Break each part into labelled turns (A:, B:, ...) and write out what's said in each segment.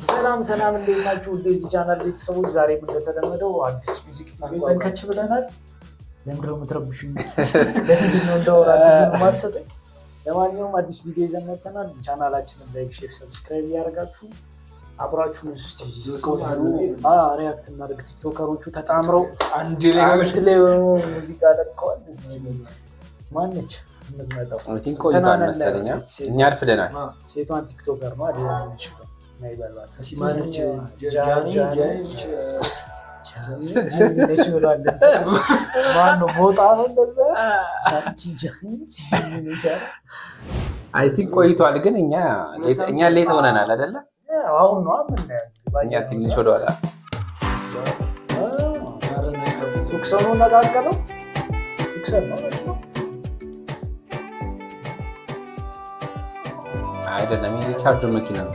A: ሰላም እንዴት ናችሁ? እንደዚህ ቻናል ቤተሰቦች ዛሬ እንደተለመደው አዲስ ሚውዚክ ቪዲዮ ይዘን ከች ብለናል። ለምንድን ነው የምትረብሹኝ? ለምንድን ነው እንዳወራችሁ ማሰጠኝ? ለማንኛውም አዲስ ቪዲዮ ይዘን መጥተናል። ቻናላችንን ላይክ፣ ሼር፣ ሰብስክራይብ ያደርጋችሁ አብራችሁን እስቲ ሪያክት እናድርግ። ቲክቶከሮቹ ተጣምረው አንድ ላይ ሙዚቃ ለቀዋል። ማነች የምትመጣው?
B: ቆይቷል መሰለኝ። እኛ አርፍደናል።
A: ሴቷን ቲክቶከር ነው አይደለች? ማይበሏት ሲማነች ማነው ሞጣ ነው እንደዛ
B: አይ ቲንክ ቆይቷል፣ ግን እኛ ሌት ሆነናል አይደለ?
A: አሁን ነው
B: እኛ ትንሽ ወደኋላ
A: ቱክሰኑ ነጋገለው ቱክሰን ነው
B: አይደለም። ይሄ ቻርጅ መኪና ነው።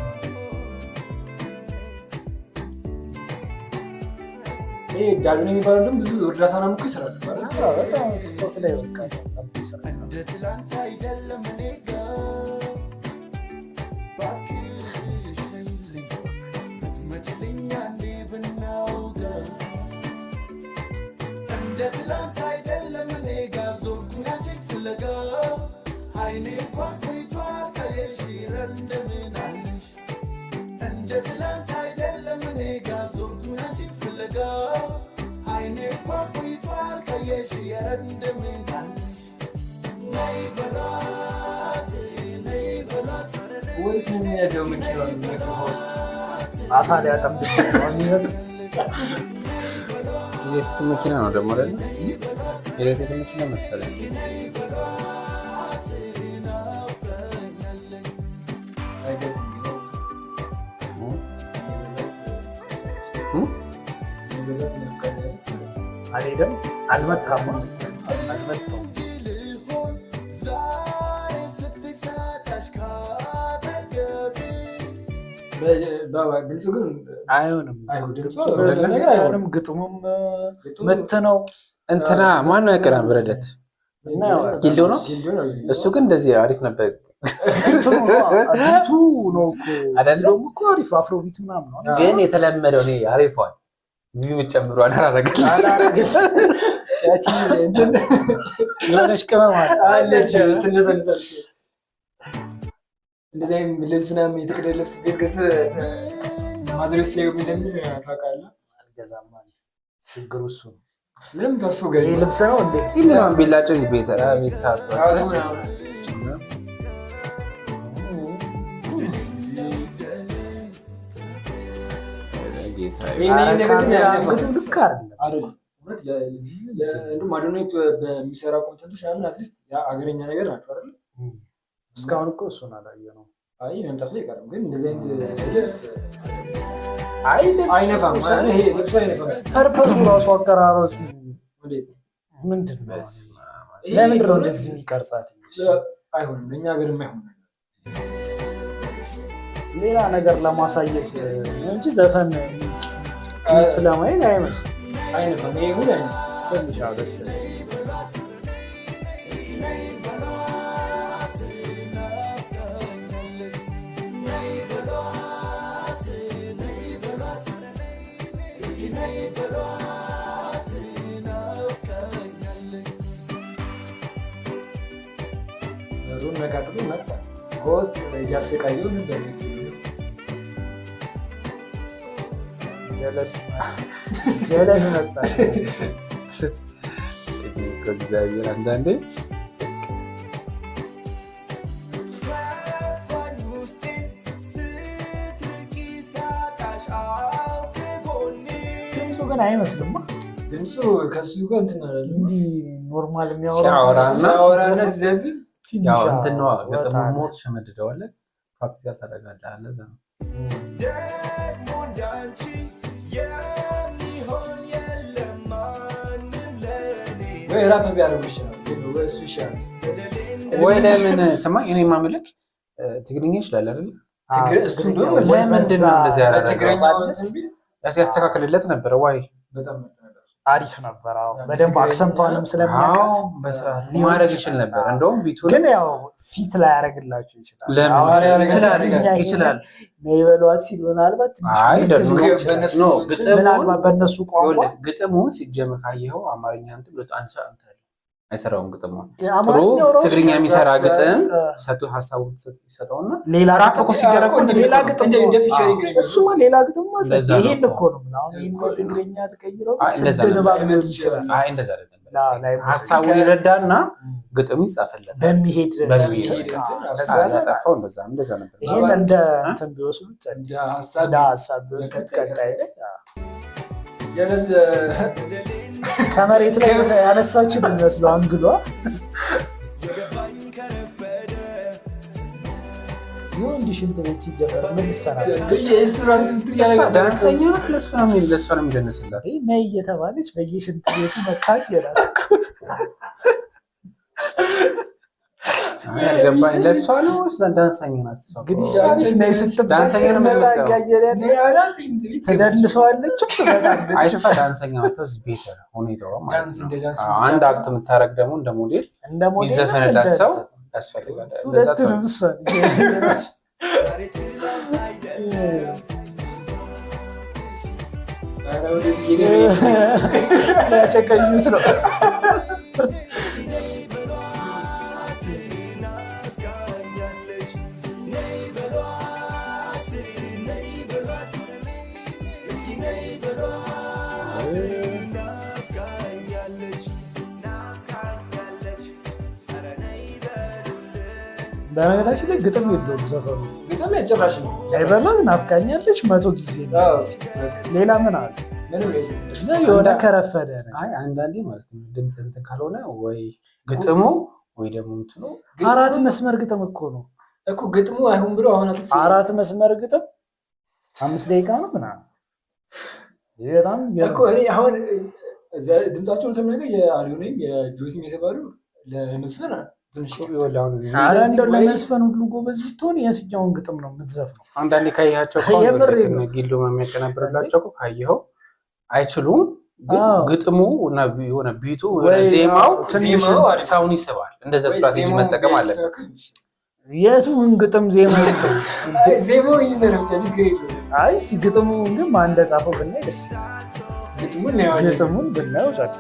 C: ይሄ ዳግም የሚባለው ደግሞ ብዙ እርዳታ ነው እኮ ይሰራል።
A: በጣም ቲክቶክ ላይ ወጣ ይሰራል። አሳ ሊያጠምድበት ነው የሚመስል
B: ኤሌክትሪክ መኪና ነው ደግሞ አይደል? ኤሌክትሪክ መኪና መሰለኝ።
A: አልሄደም፣ አልመጣም።
C: ድምፁ ግን
A: አይሆንም። ግጥሙም ምት ነው።
B: እንትና ማነው ያቀናበረለት? ጊልዶ ነው እሱ። ግን እንደዚህ አሪፍ ነበር።
A: ቢቱ ነው
B: አይደለም
A: እኮ አሪፍ አፍሮቢት ምናምን ነው።
B: ግን የተለመደው እኔ አሪፏል ቪው ጨምሯል። አላረገች
A: የሆነች ቅመም
C: አለች ትነሰንሰል እንደዚህ ልብስ ምናምን የተቀደደ ልብስ ቤት ገዝ ማድረስ ሲያዩ እንደምን ታውቃለህ?
A: አልገዛም ማለት ችግሩ እሱ ነው።
C: ምንም ተስፎ ገኝ
A: ልብስ ነው እንዴ?
B: ምናምን ቢላጨው እዚህ ቤት ቤት ታውቃለህ?
C: ማዶኔት በሚሰራ ኮንተንቶች ምናምን አትሊስት አገረኛ ነገር ናቸው አይደል?
A: እስካሁን እኮ እሱን አላየነውም።
C: አይ መምጣቱ አይቀርም፣ ግን እንደዚህ አይነት ልብስ
A: አይነፋም። ይሄ ልብስ አይነፋም። ፐርፐዙ ራሱ አቀራረጹ ምንድን ነው? ለምንድን ነው እንደዚህ የሚቀርጻት?
C: አይሆንም፣ ለእኛ ሀገር የማይሆን ነገር
A: ሌላ ነገር ለማሳየት እንጂ ዘፈን ለማየት አይመስልም።
C: አይነፋም። ይሄ ሁሉ አይነት
A: ትንሽ አበሰ
C: ሩን መቃቅሉ መጣ ጎት ያስቀየው ነበር።
A: ጀለስ መጣ።
B: እግዚአብሔር አንዳንዴ
A: ድምፁ ግን አይመስልም።
C: ድምፁ ከሱ ጋር እንትን አለ
A: እንዲህ ኖርማል የሚያወራና
C: ዘፊ
B: ያው እንትን ነው። ገጠሙ ሞት ሸመድደዋለ ፕራክቲስ ያልተደረጋለ አለ እዛ ነው።
C: ወይ ራፕ ቢያደርጉ ይችላል ወይ እሱ ይሻላል።
B: ወይ ለምን ሰማኝ እኔ ማምለክ ትግርኛ ይችላል አይደል?
C: ለምንድን ነው
B: እንደዚህ ያደረገው? ያስተካክልለት ነበር። ዋይ
C: በጣም ምርጥ ነበር።
A: አሪፍ ነበር። በደንብ አክሰንቷንም ስለሚያውቃት
B: በስርዓት ማድረግ ይችል ነበር። እንደውም ቢቱን
A: ግን ያው ፊት ላይ ያደርግላቸው ይችላል።
B: ይችላል
A: ይበሏት ሲል ምናልባት በእነሱ ቋንቋ
B: ግጥሙን ሲጀምር ካየኸው አማርኛ እንትን ብሎ አንድ ሰው አይሰራውም። ግጥሙ ጥሩ ትግርኛ የሚሰራ ግጥም ሰጡ ሀሳቡ ይሰጠውና
A: ሌላ
B: ራቅ እኮ ሲደረግ
A: ሌላ ግጥም እሱማ ሌላ ግጥም ማለት ይሄን እኮ ነው ምናምን ይሄን ትግርኛ ልቀይረው ስንድንባብ ነው ይችላል።
B: አይ እንደዛ አይደለም። ሀሳቡን ይረዳና ግጥሙ ይጻፈለታል በሚሄድ ያጠፋው እንደዛ ነበር።
A: ይሄን እንደ እንትን ቢወስዱት እንደ ሀሳብ ቢወስዱት ቀጣይ ላይ ከመሬት ላይ ያነሳችው የሚመስለው አንግሏ ይሁን እንዲህ ሽንት ቤት ሲጀመር ምን ይሰራለች?
B: ዳንሰኛ ናት። ለእሷ ነው የሚደነስላት
A: ነይ እየተባለች በየሽንት ቤቱ መታየላት እኮ
B: ያልገባኝ ለእሷ ነው ዳንሰኛ ናት።
A: እንግዲህ እሷ ነች ነይ ስትባል ስትመጣ እያየን ትደንሰዋለች ትመጣለች።
B: አይሷ ዳንሰኛ ናት። ቤት ሁኔታዋ ማለት ነው። አንድ አክት የምታረግ ደግሞ እንደ ሞዴል ይዘፈንላት ሰው ያስፈልጋል።
A: ሁለቱንም እሷ ያጨቀኙት ነው። በነገራችን ላይ ግጥም የለውም ዘፈኑ።
C: ግጥም ያጨራሽ ነው።
A: አይበላት ናፍቃኛለች 100 ጊዜ ሌላ ምን አለ? የሆነ ከረፈደ
B: አንዳንዴ ማለት ነው ድምፅ እንትን ካልሆነ ወይ ግጥሙ ወይ ደግሞ እንትኑ
A: 4 መስመር ግጥም እኮ ነው
C: እኮ ግጥሙ አይሁን ብሎ አሁን
A: 4 መስመር ግጥም 5 ደቂቃ ነው ምናምን። ይሄ በጣም
C: እኮ እኔ አሁን ድምጻቸውን ሰምነገ የአሊዮኔም የጆሲም የተባሉ ለመስፈን
A: እንደው ለመስፈን ሁሉ ጎበዝ ብትሆን የትኛውን ግጥም ነው የምትዘፍነው?
B: አንዳንዴ ካያቸው ጊልዶ የሚያቀናብርላቸው ካየኸው አይችሉም። ግጥሙ እና የሆነ ቢቱ ዜማው ትንሽ ሳውን ይስባል። እንደዛ ስትራቴጂ መጠቀም አለበት።
A: የቱን ግጥም ዜማ ይስጠው?
C: ዜማው ይመረጣል።
A: አይ እስኪ ግጥሙ ግን ማን እንደጻፈው ብናይ ደስ ግጥሙን ብናየው ጻፈ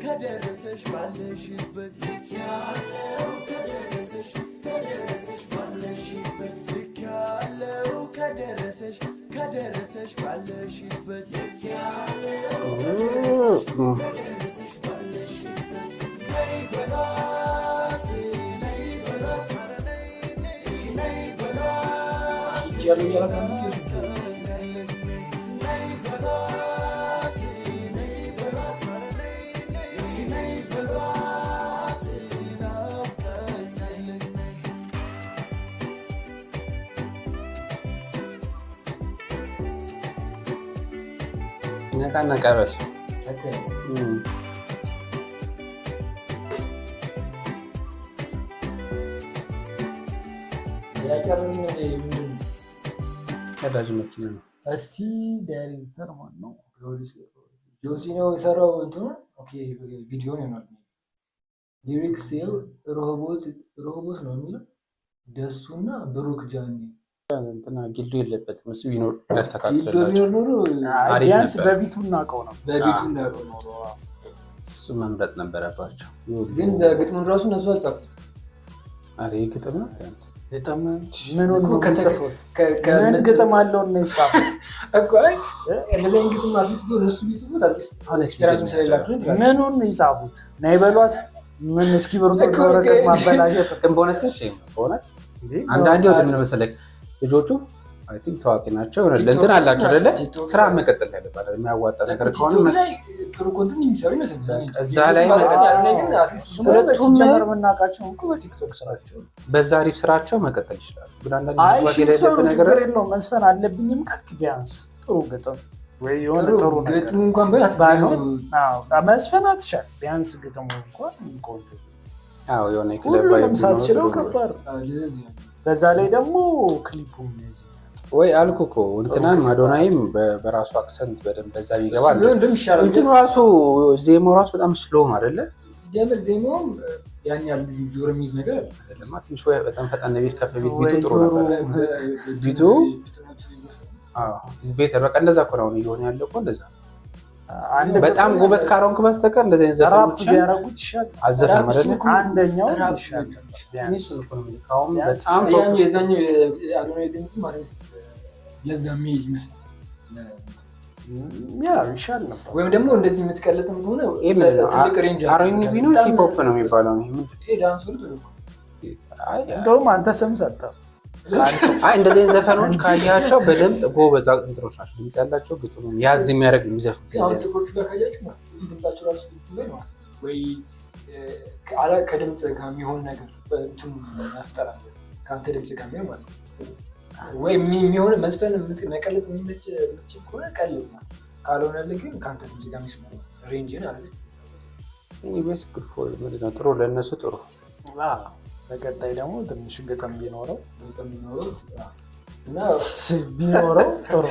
A: ከደረሰሽ ባለሽበት ያለው ከደረሰሽ ባለሽበት ያለው ከደረሰሽ ባለሽበት ያለው ከደረሰሽ ባለሽበት ነይ በላት
B: ነቃና ቀበል ቀዳጅ መኪና ነው።
A: እስቲ ዳይሬክተር ማን ነው?
C: ጆሲ ነው የሰራው እንትኑ። ኦኬ ቪዲዮ ነው ማለት ነው። ሊሪክስ ሮቦት ነው የሚለው ደሱና ብሩክ ጃኒ
B: እንትና ጊልዶ የለበትም። እሱ ቢኖር ያስተካክልላቸው
A: ቢያንስ በቢቱ እናውቀው ነው።
B: እሱ መምረጥ ነበረባቸው።
C: ግን ግጥሙን ራሱ እነሱ አልጻፉት።
B: አሬ ግጥም ነው
A: ግጥም ምን ነው ከጽፎት ምን ግጥም አለው ነው የጻፈው
C: እኮ አይ ለምን ግጥም አዲስ ነው እነሱ ቢጽፉት አዲስ አነስፒራሽን ስለሌላችሁ
A: ምኑን ይጻፉት ናይ በሏት ምን እስኪ ብሩት ወረቀት ማበላሸት
B: ጥቅም በእውነት እሺ በእውነት አንዳንዴ ወደ ምን መሰለክ ልጆቹ አይ ቲንክ ታዋቂ ናቸው እንትን አላቸው አይደለ ስራ መቀጠል ያለባት የሚያዋጣ ነገር ከሆነ
C: ጥሩ ኮንተንት የሚሰሩ ይመስላል።
B: እዛ ላይ መቀጠል ግን
A: ሁለቱም ጀመር መናቃቸው እኮ በቲክቶክ ስራቸው
B: በዛ አሪፍ ስራቸው መቀጠል ይችላል። ግን አንዳንዴ
A: ነገር የለውም መስፈን አለብኝም ካልክ ቢያንስ ጥሩ ግጥም ወይ የሆነ ጥሩ
C: ግጥም እንኳን ባይሆን
A: መስፈን አትችል ቢያንስ ግጥሙ እንኳን ቆንጆ
B: አዎ የሆነ ክለብ
A: ሳትችለው ከባድ በዛ ላይ ደግሞ ክሊፑ
B: ወይ አልኩ እኮ እንትናን ማዶናይም በራሱ አክሰንት በደንብ በዛ ይገባል። እንትኑ ራሱ ዜማው ራሱ በጣም ስሎ ነው አይደለ?
C: ጀምር ዜማውም ያን ያህል ጆሮ የሚይዝ ነገር
B: አይደለም። ትንሽ ወይ በጣም ፈጣን ቢል ከፍ ቢል ቢቱ ጥሩ ነበር። ቢቱ ኢዝ ቤተር በቃ እንደዛ እኮ ነው እየሆነ ያለው እኮ እንደዛ። በጣም ጎበዝ ካሮንክ በስተቀር እንደዚህ አይነት ዘፈኖች
A: ያረጉት ይሻላል።
B: አዘፈን ማለት
A: አንደኛው ይሻላል።
B: ቢያንስ በጣም
C: ያኛው የዛኛው አዶናይ ድምጽ ማለት ለዛም ይመስላል
A: ያ ይሻል ነበር።
C: ወይም ደግሞ እንደዚህ የምትቀለጽም ሆነ
B: ትልቅ ሬንጅ አርኤንቢ ነው ሂፕ ሆፕ ነው የሚባለው ነው
C: ዳንስ ሁሉ ነው።
A: አይ እንደውም አንተ ስም ሰጠው።
B: አይ እንደዚህ ዘፈኖች ካያቸው በደንብ ጎበዝ እንትሮች ናቸው። ድምጽ ያላቸው ግጥሙ ያዝ የሚያደርግ የሚዘፍኑት
C: ጥቆቹ ጋር ካያችሁ ነው ድምጻቸው ራሱ ነው ወይ ከድምጽ ጋር የሚሆን ነገር እንትን መፍጠር አለ ከአንተ ድምጽ ጋር የሚሆን ማለት ነው። ወይ የሚሆን መስፈን መቀለጽ የሚመች ከሆነ ቀልጽ ነው። ካልሆነ ግን ከአንተ ድምጽ ጋር የሚስማማ ሬንጅን አለስ
B: ኢኒዌይስ ጉድ ፎር ምንድነው ጥሩ ለእነሱ ጥሩ።
A: በቀጣይ ደግሞ ትንሽ ግጥም ቢኖረው
C: እና
A: ቢኖረው ጥሩ